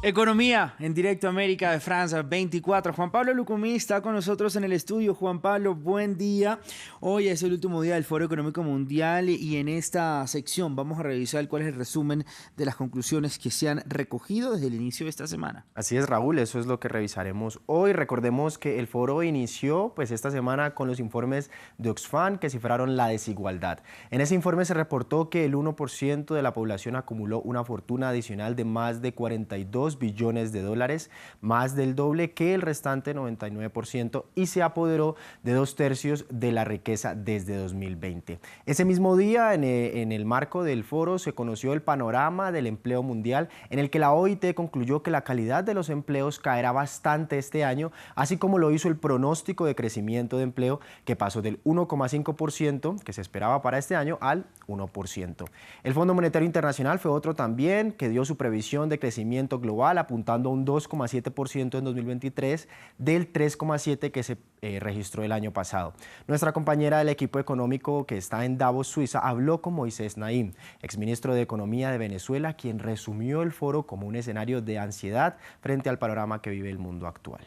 Economía en directo América de Francia 24. Juan Pablo Lucumí está con nosotros en el estudio. Juan Pablo, buen día. Hoy es el último día del Foro Económico Mundial y en esta sección vamos a revisar cuál es el resumen de las conclusiones que se han recogido desde el inicio de esta semana. Así es, Raúl, eso es lo que revisaremos hoy. Recordemos que el foro inició esta semana con los informes de Oxfam que cifraron la desigualdad. En ese informe se reportó que el 1% de la población acumuló una fortuna adicional de más de 42 billones de dólares, más del doble que el restante 99%, y se apoderó de 2/3 de la riqueza desde 2020. Ese mismo día, en el marco del foro, se conoció el panorama del empleo mundial, en el que la OIT concluyó que la calidad de los empleos caerá bastante este año, así como lo hizo el pronóstico de crecimiento de empleo, que pasó del 1,5% que se esperaba para este año al 1%. El Fondo Monetario Internacional fue otro también que dio su previsión de crecimiento global, apuntando a un 2,7% en 2023 del 3,7% que se registró el año pasado. Nuestra compañera del equipo económico que está en Davos, Suiza, habló con Moisés Naim, exministro de Economía de Venezuela, quien resumió el foro como un escenario de ansiedad frente al panorama que vive el mundo actual.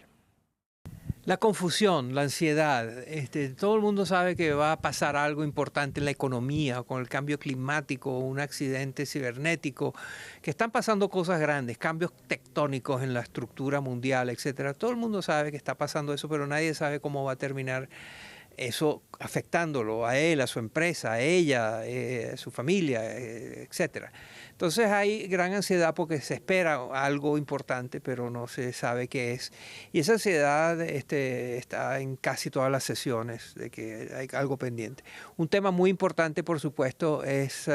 La confusión, la ansiedad, todo el mundo sabe que va a pasar algo importante en la economía, con el cambio climático, un accidente cibernético, que están pasando cosas grandes, cambios tectónicos en la estructura mundial, etcétera. Todo el mundo sabe que está pasando eso, pero nadie sabe cómo va a terminar eso afectándolo a él, a su empresa, a ella, a su familia, etcétera. Entonces hay gran ansiedad porque se espera algo importante, pero no se sabe qué es. Y esa ansiedad está en casi todas las sesiones de que hay algo pendiente. Un tema muy importante, por supuesto, es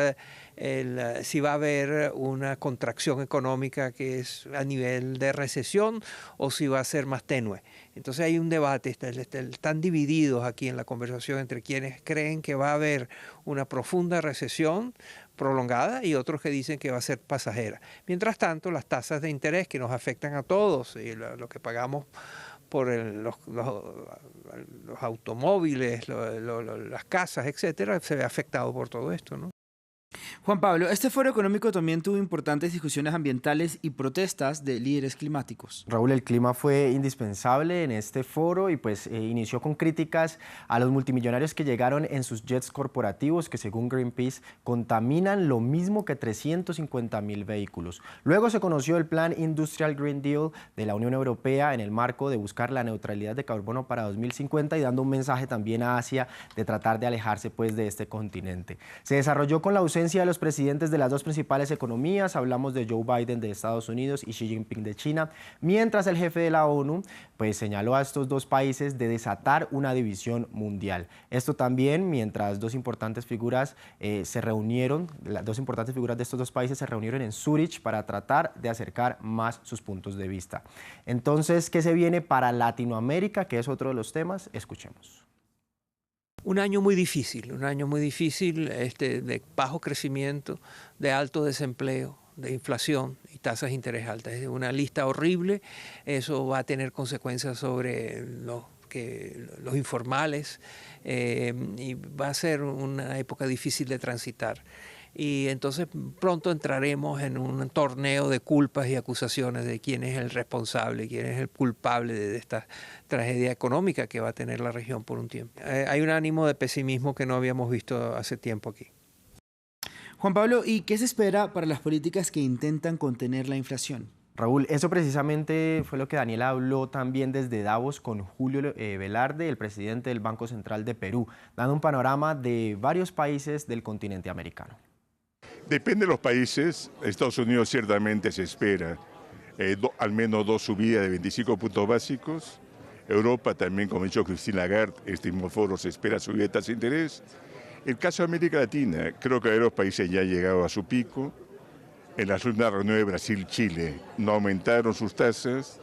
si va a haber una contracción económica que es a nivel de recesión o si va a ser más tenue. Entonces hay un debate, están divididos aquí en la conversación entre quienes creen que va a haber una profunda recesión prolongada y otros que dicen que va a ser pasajera. Mientras tanto, las tasas de interés que nos afectan a todos y lo que pagamos por los automóviles, las casas, etcétera, se ve afectado por todo esto, ¿no? Juan Pablo, este foro económico también tuvo importantes discusiones ambientales y protestas de líderes climáticos. Raúl, el clima fue indispensable en este foro y inició con críticas a los multimillonarios que llegaron en sus jets corporativos que, según Greenpeace, contaminan lo mismo que 350.000 vehículos. Luego se conoció el Plan Industrial Green Deal de la Unión Europea en el marco de buscar la neutralidad de carbono para 2050 y dando un mensaje también a Asia de tratar de alejarse de este continente. Se desarrolló con la ausencia de los presidentes de las dos principales economías, hablamos de Joe Biden de Estados Unidos y Xi Jinping de China, mientras el jefe de la ONU señaló a estos dos países de desatar una división mundial. Esto también mientras dos importantes figuras de estos dos países se reunieron en Zúrich para tratar de acercar más sus puntos de vista. Entonces, ¿qué se viene para Latinoamérica? Que es otro de los temas. Escuchemos. Un año muy difícil, de bajo crecimiento, de alto desempleo, de inflación y tasas de interés altas. Es una lista horrible, eso va a tener consecuencias sobre los informales y va a ser una época difícil de transitar. Y entonces pronto entraremos en un torneo de culpas y acusaciones de quién es el responsable, quién es el culpable de esta tragedia económica que va a tener la región por un tiempo. Hay un ánimo de pesimismo que no habíamos visto hace tiempo aquí. Juan Pablo, ¿y qué se espera para las políticas que intentan contener la inflación? Raúl, eso precisamente fue lo que Daniel habló también desde Davos con Julio Velarde, el presidente del Banco Central de Perú, dando un panorama de varios países del continente americano. Depende de los países. Estados Unidos ciertamente se espera al menos 2 subidas de 25 puntos básicos. Europa también, como ha dicho Christine Lagarde, este mismo foro se espera subida de tasas de interés. El caso de América Latina, creo que varios países ya han llegado a su pico. En la última reunión de Brasil-Chile no aumentaron sus tasas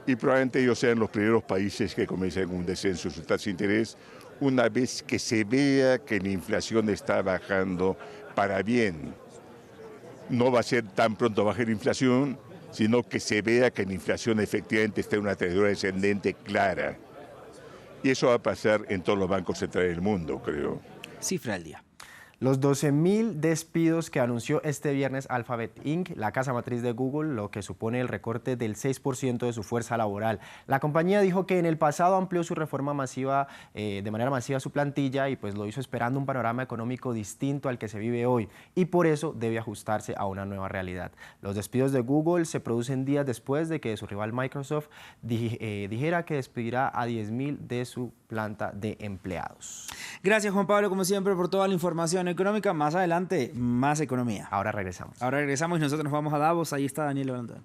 y probablemente ellos sean los primeros países que comiencen un descenso de sus tasas de interés una vez que se vea que la inflación está bajando para bien. No va a ser tan pronto bajar la inflación, sino que se vea que la inflación efectivamente está en una trayectoria descendente clara. Y eso va a pasar en todos los bancos centrales del mundo, creo. Cifra del día. Los 12.000 despidos que anunció este viernes Alphabet Inc., la casa matriz de Google, lo que supone el recorte del 6% de su fuerza laboral. La compañía dijo que en el pasado amplió su reforma masiva, de manera masiva su plantilla y pues lo hizo esperando un panorama económico distinto al que se vive hoy y por eso debe ajustarse a una nueva realidad. Los despidos de Google se producen días después de que su rival Microsoft dijera que despedirá a 10.000 de su planta de empleados. Gracias, Juan Pablo, como siempre, por toda la información económica. Más adelante, más economía. Ahora regresamos. Ahora regresamos y nosotros nos vamos a Davos. Ahí está Daniel Orlando.